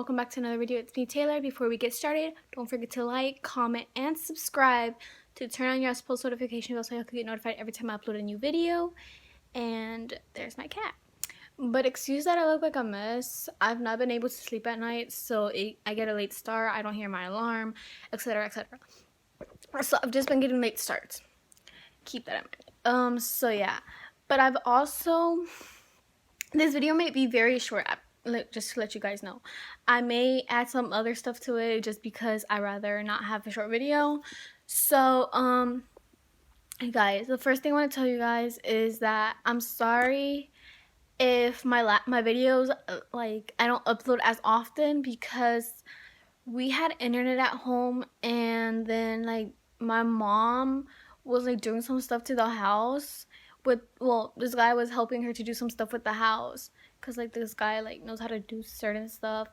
welcome back to another video. It's me, Taylor. Before we get started, don't forget to like, comment, and subscribe to turn on your post notification bell so you can get notified every time I upload a new video. And there's my cat. But excuse that I look like a mess. I've not been able to sleep at night, so I get a late start. I don't hear my alarm, etc., etc. So I've just been getting late starts. Keep that in mind. So yeah. But I've also... This video may be very short, just to let you guys know. I may add some other stuff to it just because I rather not have a short video. So, guys, the first thing I want to tell you guys is that I'm sorry if my videos, like, I don't upload as often because we had internet at home and then, like, my mom was, like, doing some stuff to the house. This guy was helping her to do some stuff with the house because, like, this guy, like, knows how to do certain stuff.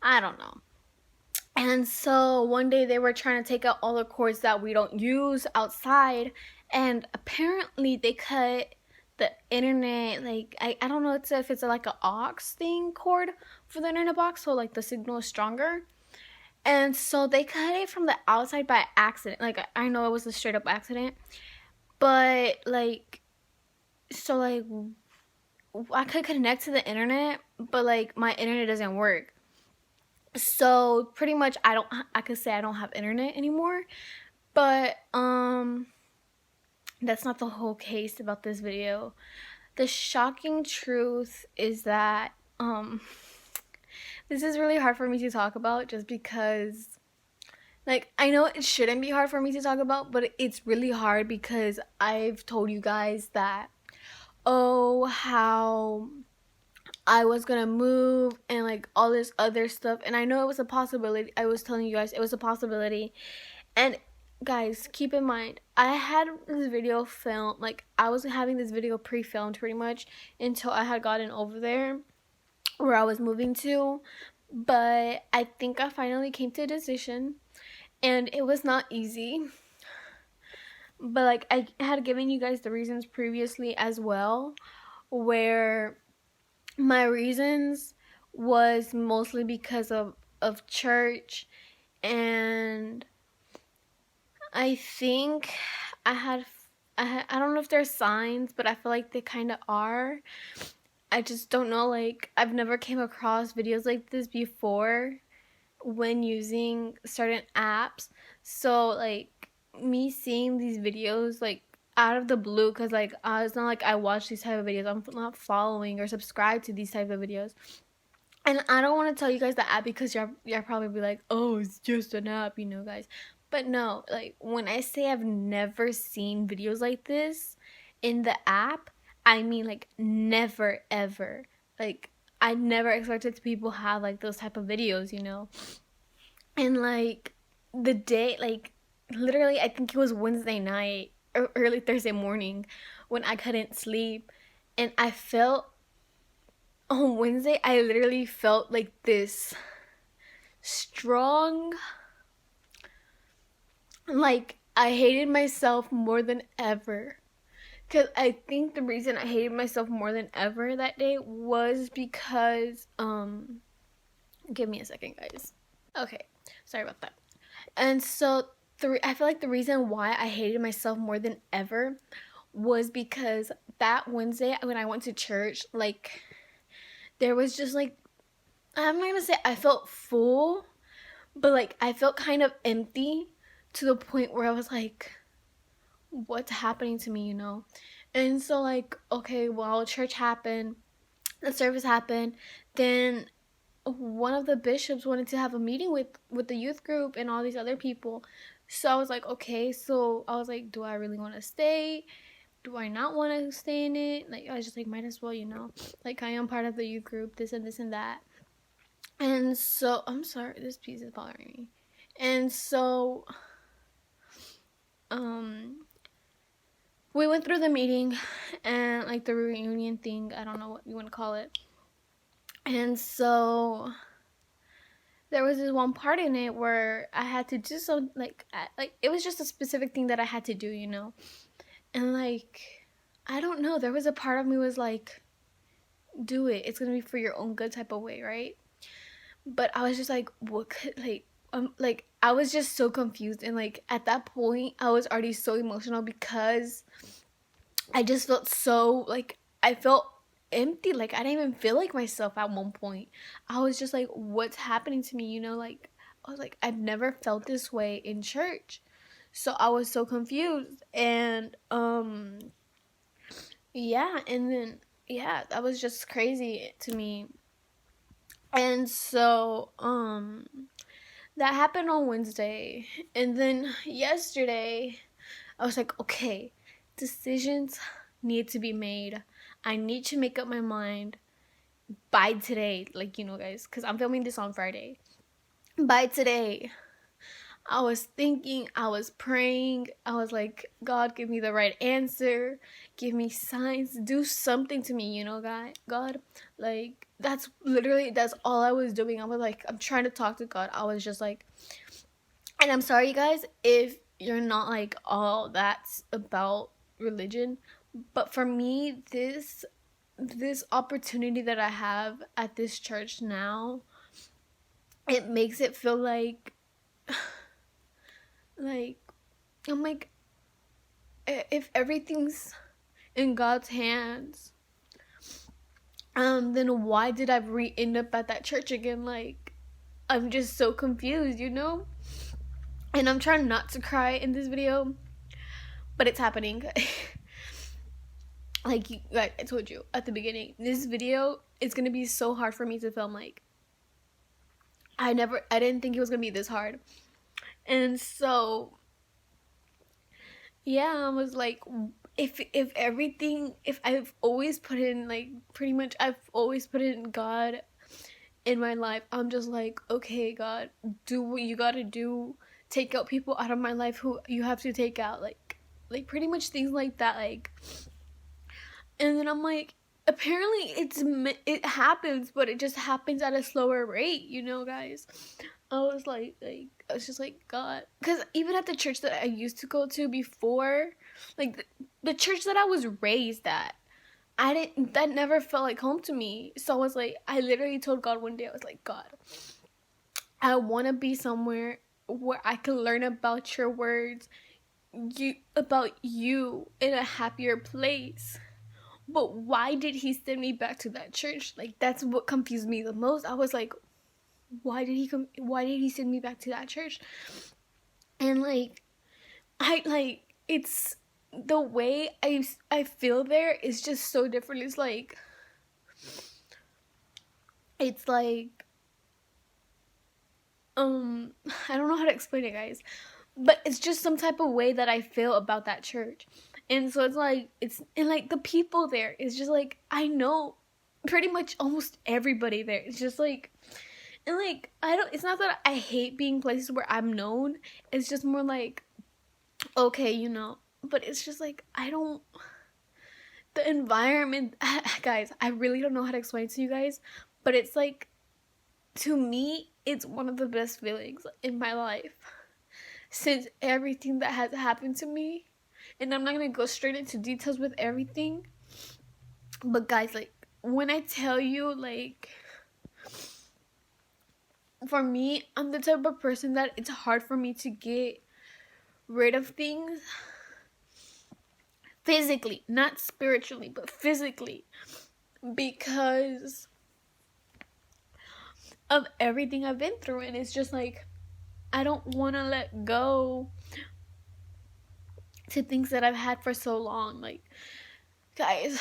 I don't know. And so one day they were trying to take out all the cords that we don't use outside, and apparently they cut the internet, like, I don't know if it's like an aux thing cord for the internet box, so, like, the signal is stronger. And so they cut it from the outside by accident. Like, I know it was a straight up accident, but, like, so, like, I could connect to the internet, but, like, my internet doesn't work. So pretty much I could say I don't have internet anymore. But that's not the whole case about this video. The shocking truth is that this is really hard for me to talk about just because, like, I know it shouldn't be hard for me to talk about, but it's really hard because I've told you guys that, oh, how I was gonna move and, like, all this other stuff, and I know it was a possibility. I was telling you guys it was a possibility. And guys, keep in mind, I had this video filmed, like, I was having this video pre-filmed pretty much until I had gotten over there where I was moving to. But I think I finally came to a decision, and it was not easy. But, like, I had given you guys the reasons previously as well, where my reasons was mostly because of church, and I think I don't know if they're signs, but I feel like they kind of are. I just don't know, like, I've never came across videos like this before when using certain apps. So, like, me seeing these videos, like, out of the blue, because, like, it's not like I watch these type of videos. I'm not following or subscribed to these type of videos. And I don't want to tell you guys the app because you're probably be like, oh, it's just an app, you know, guys. But no, like, when I say I've never seen videos like this in the app, I mean, like, never, ever. Like, I never expected people have, like, those type of videos, you know. And, like, the day, like, literally, I think it was Wednesday night or early Thursday morning when I couldn't sleep. And I felt, on Wednesday, I literally felt like this strong, like, I hated myself more than ever. Because I think the reason I hated myself more than ever that day was because, give me a second, guys. Okay, sorry about that. And so, I feel like the reason why I hated myself more than ever was because that Wednesday when I went to church, like, there was just, like, I'm not gonna say I felt full, but, like, I felt kind of empty to the point where I was like, what's happening to me, you know? And so, like, okay, well, church happened, the service happened, then one of the bishops wanted to have a meeting with the youth group and all these other people. So I was like, okay, so I was like, do I really want to stay? Do I not want to stay in it? Like, I was just like, might as well, you know? Like, I am part of the youth group, this and this and that. And so, I'm sorry, this piece is bothering me. And so, we went through the meeting and, like, the reunion thing, I don't know what you want to call it. And so there was this one part in it where I had to do so, like it was just a specific thing that I had to do, you know. And, like, I don't know, there was a part of me was like, do it, it's gonna be for your own good type of way, right? But I was just like, what could like I was just so confused, and like at that point I was already so emotional because I just felt so like I felt empty. Like I didn't even feel like myself at one point. I was just like, what's happening to me? Like I was like, I've never felt this way in church. So I was so confused, and yeah, and then yeah, that was just crazy to me. And so that happened on Wednesday. And then yesterday I was like, okay, decisions need to be made. I need to make up my mind by today. Like, guys, because I'm filming this on Friday. By today, I was thinking, I was praying. I was like, God, give me the right answer. Give me signs. Do something to me, God. Like, that's all I was doing. I was like, I'm trying to talk to God. I was just like, and I'm sorry, you guys, if you're not like all that's about religion, but for me, this opportunity that I have at this church now, it makes it feel like I'm like, if everything's in God's hands, then why did I end up at that church again? Like, I'm just so confused. And I'm trying not to cry in this video, but it's happening. Like I told you at the beginning, this video is gonna be so hard for me to film. Like, I didn't think it was gonna be this hard, and so yeah, I was like, if I've always put in, like, pretty much I've always put in God in my life, I'm just like, okay, God, do what you gotta do, take out people out of my life who you have to take out, like pretty much things like that, like. And then I'm like, apparently it happens, but it just happens at a slower rate, guys. I was just like, God, because even at the church that I used to go to before, like the church that I was raised at, that never felt like home to me. So I was like, I literally told God one day, I was like, God, I want to be somewhere where I can learn about your words, about you in a happier place. But why did he send me back to that church? Like, that's what confused me the most. I was like, why did he send me back to that church? And like, it's the way I feel there is just so different. It's like I don't know how to explain it, guys, but it's just some type of way that I feel about that church. And so and like the people there is just like, I know pretty much almost everybody there. It's just like, and like, it's not that I hate being places where I'm known. It's just more like, okay, but it's just like, the environment, guys, I really don't know how to explain it to you guys, but it's like, to me, it's one of the best feelings in my life since everything that has happened to me. And I'm not gonna go straight into details with everything, but guys, like, when I tell you, like, for me, I'm the type of person that it's hard for me to get rid of things physically, not spiritually, but physically, because of everything I've been through. And it's just like, I don't want to let go to things that I've had for so long. Like, guys,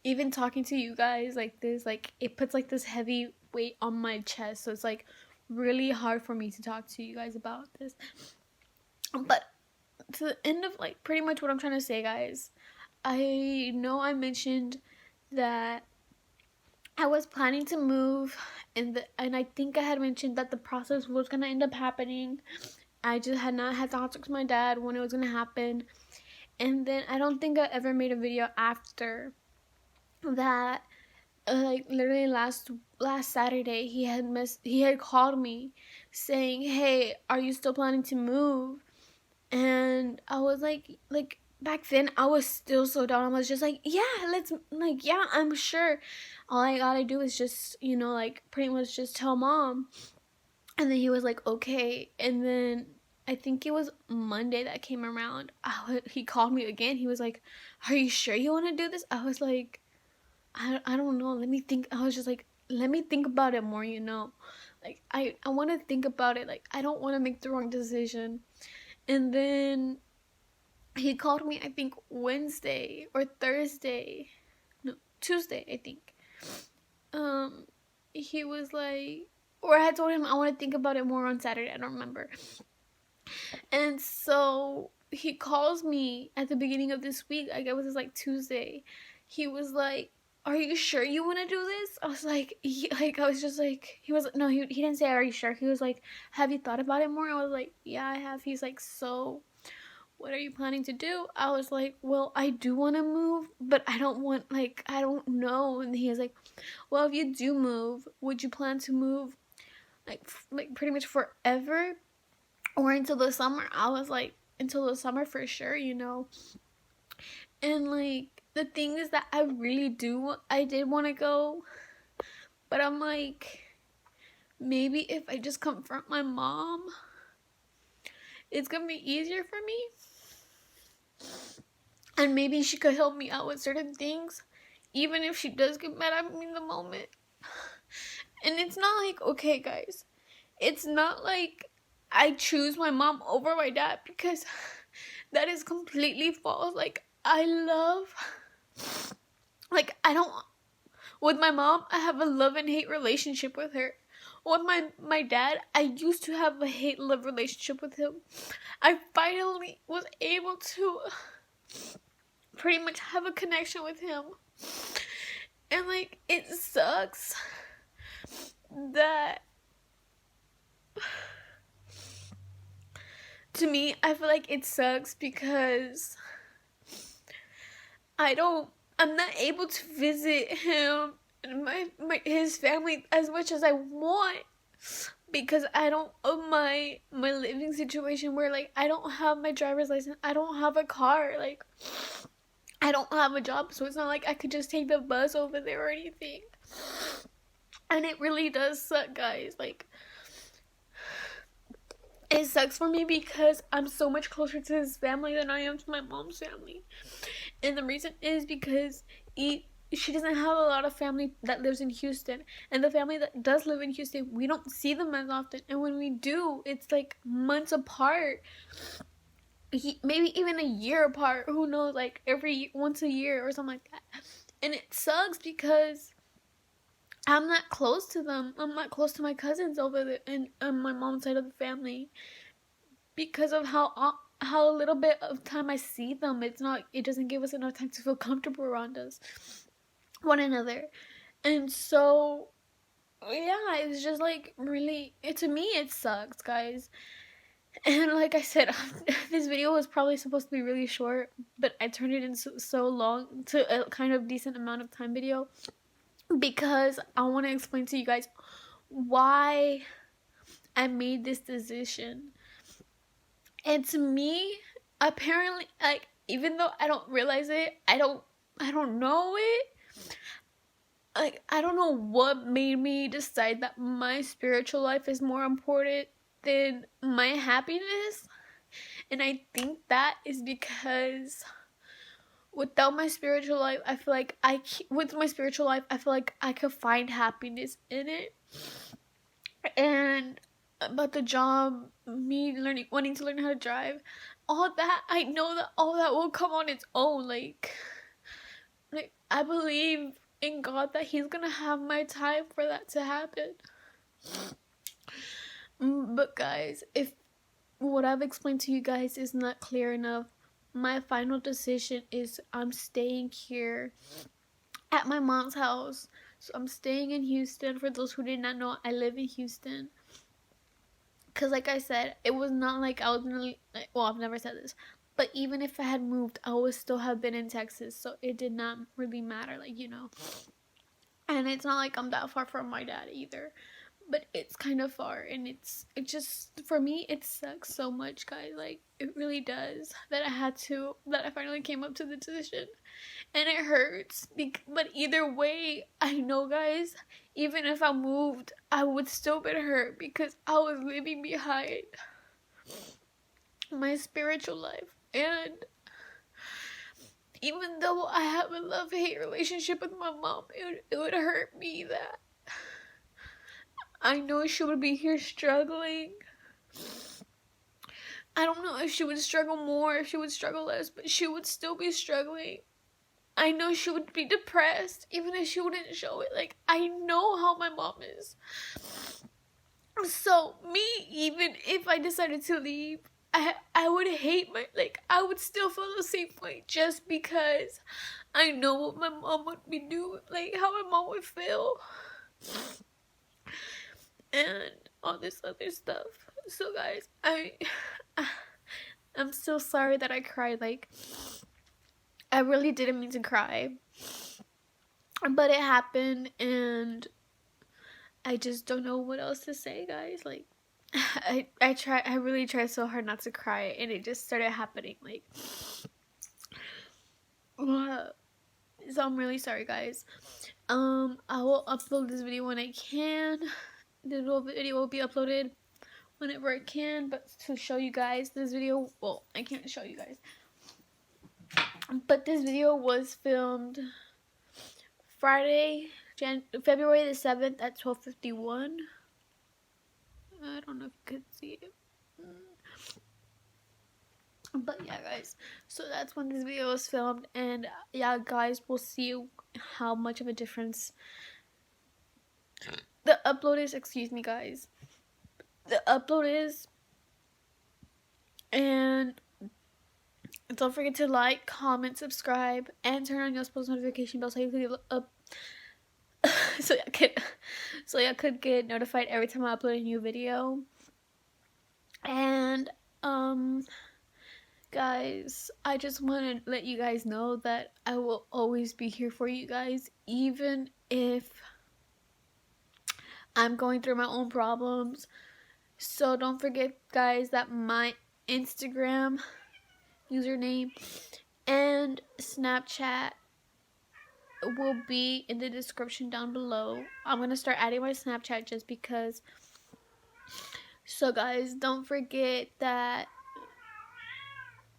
even talking to you guys like this, like, it puts like this heavy weight on my chest. So it's like really hard for me to talk to you guys about this. But to the end of like pretty much what I'm trying to say, guys, I know I mentioned that I was planning to move, and I think I had mentioned that the process was gonna end up happening. I just had not had talks with my dad when it was gonna happen, and then I don't think I ever made a video after that. Like, literally last Saturday, he had called me saying, "Hey, are you still planning to move?" And I was like, back then I was still so down. I was just like, yeah, let's, like, yeah, I'm sure. All I gotta do is just, like, pretty much just tell mom. And then he was like, okay. And then I think it was Monday that came around. He called me again. He was like, are you sure you want to do this? I was like, I don't know. Let me think. I was just like, let me think about it more, Like, I want to think about it. Like, I don't want to make the wrong decision. And then he called me, I think, Wednesday or Thursday. No, Tuesday, I think. He was like, or I had told him I want to think about it more on Saturday. I don't remember. And so he calls me at the beginning of this week. I guess it was like Tuesday. He was like, are you sure you want to do this? I was like, I was just like, he was, no, he didn't say, are you sure? He was like, have you thought about it more? I was like, yeah, I have. He's like, so what are you planning to do? I was like, well, I do want to move, but I don't want, like, I don't know. And he was like, well, if you do move, would you plan to move like pretty much forever or until the summer? I was like, until the summer for sure, And like the thing is that I did want to go, but I'm like, maybe if I just confront my mom, it's gonna be easier for me. And maybe she could help me out with certain things, even if she does get mad at me in the moment. And it's not like, okay, guys, it's not like I choose my mom over my dad, because that is completely false. Like, I don't, with my mom, I have a love and hate relationship with her. With my dad, I used to have a hate-love relationship with him. I finally was able to pretty much have a connection with him. And like, it sucks that, to me, I feel like it sucks because I'm not able to visit him and his family as much as I want, because I don't, of my living situation, where like I don't have my driver's license, I don't have a car, like I don't have a job, so it's not like I could just take the bus over there or anything. And it really does suck, guys. Like, it sucks for me because I'm so much closer to his family than I am to my mom's family. And the reason is because she doesn't have a lot of family that lives in Houston. And the family that does live in Houston, we don't see them as often. And when we do, it's like months apart. Maybe even a year apart. Who knows? Like once a year or something like that. And it sucks because I'm not close to them. I'm not close to my cousins over there in on my mom's side of the family, because of how little bit of time I see them. It doesn't give us enough time to feel comfortable around one another. And so, yeah, it's just like, really, to me it sucks, guys. And like I said, this video was probably supposed to be really short, but I turned it into so long, to a kind of decent amount of time video, because I want to explain to you guys why I made this decision. And to me, apparently, like, even though I don't realize it, I don't know it. Like, I don't know what made me decide that my spiritual life is more important than my happiness. And I think that is because without my spiritual life, I feel like with my spiritual life, I feel like I could find happiness in it. And about the job, me wanting to learn how to drive, all that, I know that all that will come on its own. Like I believe in God that He's gonna have my time for that to happen. But guys, if what I've explained to you guys is not clear enough, my final decision is I'm staying here at my mom's house. So I'm staying in Houston. For those who did not know, I live in Houston. Because like I said, it was not like I was gonna, like, well, I've never said this, but even if I had moved, I would still have been in Texas. So it did not really matter, like, And it's not like I'm that far from my dad either. but it's kind of far, and it just, for me, it sucks so much, guys. Like, it really does, that I finally came up to the decision, and it hurts. But either way, I know, guys, even if I moved, I would still be hurt because I was leaving behind my spiritual life. And even though I have a love-hate relationship with my mom, it would hurt me that I know she would be here struggling. I don't know if she would struggle more, if she would struggle less, but she would still be struggling. I know she would be depressed, even if she wouldn't show it. Like, I know how my mom is. So, me, even if I decided to leave, I would hate I would still feel the same way, just because I know what my mom would be doing, like, how my mom would feel. And all this other stuff. So, guys, I'm so sorry that I cried. Like, I really didn't mean to cry, but it happened, and I just don't know what else to say, guys. Like, I really tried so hard not to cry, and it just started happening. Like, so I'm really sorry, guys. I will upload this video when I can. This video will be uploaded whenever I can, but to show you guys this video, well, I can't show you guys, but this video was filmed Friday, February the 7th at 12:51. I don't know if you could see it, but yeah, guys, so that's when this video was filmed. And yeah, guys, we'll see how much of a difference the upload is. Excuse me, guys, the upload is. And don't forget to like, comment, subscribe, and turn on your post notification bell so you can get so y'all could get notified every time I upload a new video. And guys, I just want to let you guys know that I will always be here for you guys, even if I'm going through my own problems. So don't forget, guys, that my Instagram username and Snapchat will be in the description down below. I'm gonna start adding my Snapchat just because. So guys, don't forget that.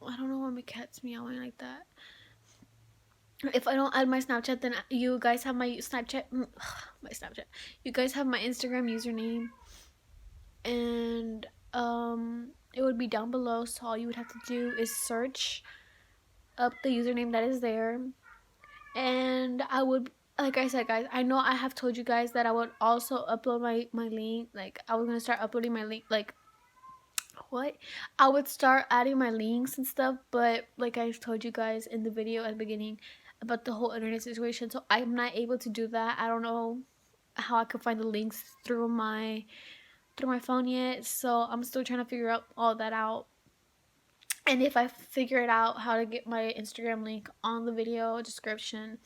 I don't know why my cat's meowing like that. If I don't add my Snapchat, then you guys have my Snapchat. My Snapchat. You guys have my Instagram username, and it would be down below. So all you would have to do is search up the username that is there. And I would, like I said, guys, I know I have told you guys that I would also upload my link. Like, I was gonna start uploading my link, like, what? I would start adding my links and stuff, but like I told you guys in the video at the beginning about the whole internet situation, so I'm not able to do that. I don't know how I could find the links through my phone yet, so I'm still trying to figure out all that out. And if I figure it out how to get my Instagram link on the video description,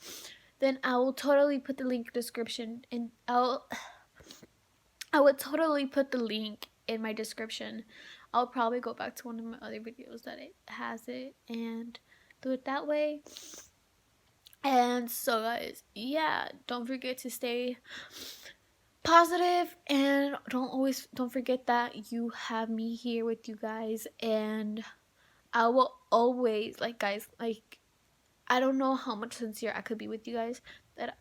then I will totally put the link description, and I would totally put the link in my description. I'll probably go back to one of my other videos that it has it and do it that way. And so, guys, yeah, don't forget to stay positive, and don't forget that you have me here with you guys, and I will always, like, guys, like, I don't know how much sincere I could be with you guys, that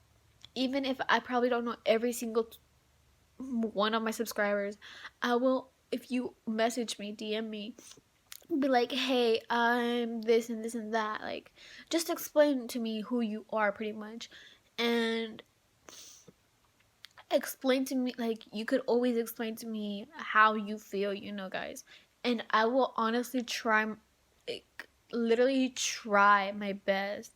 even if I probably don't know every single one of my subscribers, I will, if you message me, DM me, be like, hey, I'm this and this and that, like, just explain to me who you are, pretty much, and explain to me, like, you could always explain to me how you feel, guys, and I will honestly try, like, literally try my best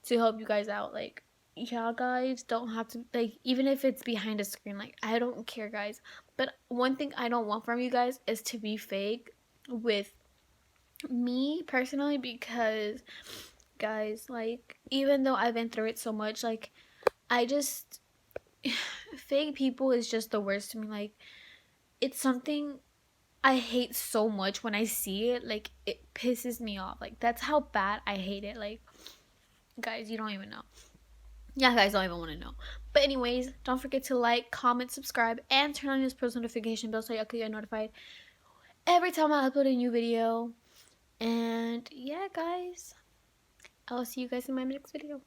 to help you guys out. Like, y'all guys don't have to, like, even if it's behind a screen, like, I don't care, guys, but one thing I don't want from you guys is to be fake with me personally, because, guys, like, even though I've been through it so much, like, I just fake people is just the worst to me. Like, it's something I hate so much when I see it. Like, it pisses me off. Like, that's how bad I hate it. Like, guys, you don't even know. Yeah, guys, don't even want to know. But anyways, don't forget to like, comment, subscribe, and turn on your post notification bell so y'all can get notified every time I upload a new video. And yeah, guys, I'll see you guys in my next video.